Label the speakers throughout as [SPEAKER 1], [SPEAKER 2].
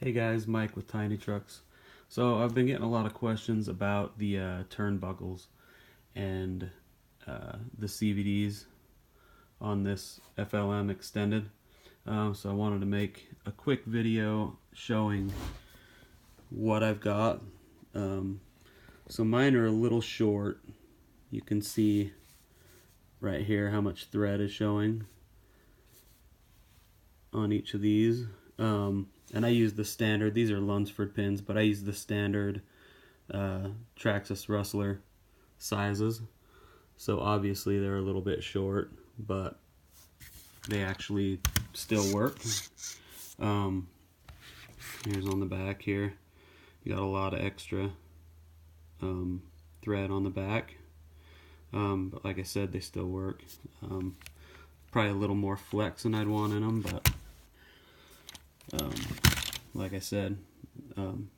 [SPEAKER 1] Hey guys, Mike with Tiny Trucks. So I've been getting a lot of questions about the turnbuckles and the CVDs on this FLM extended. So I wanted to make a quick video showing what I've got. So mine are a little short. You can see right here how much thread is showing on each of these. And I use the standard, these are Lunsford pins, but I use the standard Traxxas Rustler sizes. So obviously they're a little bit short, but they actually still work. Here's on the back here. You got a lot of extra thread on the back. But like I said, they still work. Probably a little more flex than I'd want in them, but like I said,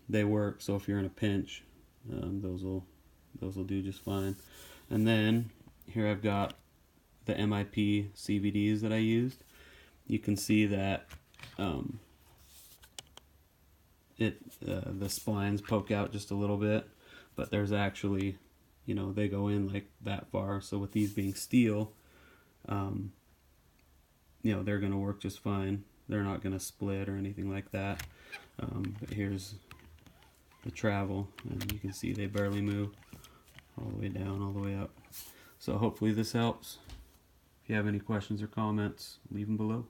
[SPEAKER 1] they work. So if you're in a pinch, those will do just fine. And then here I've got the MIP CVDs that I used. You can see that the splines poke out just a little bit, but there's actually, they go in like that far. So with these being steel, they're going to work just fine. They're not going to split or anything like that. But here's the travel, and you can see they barely move all the way down, all the way up. So hopefully this helps. If you have any questions or comments, leave them below.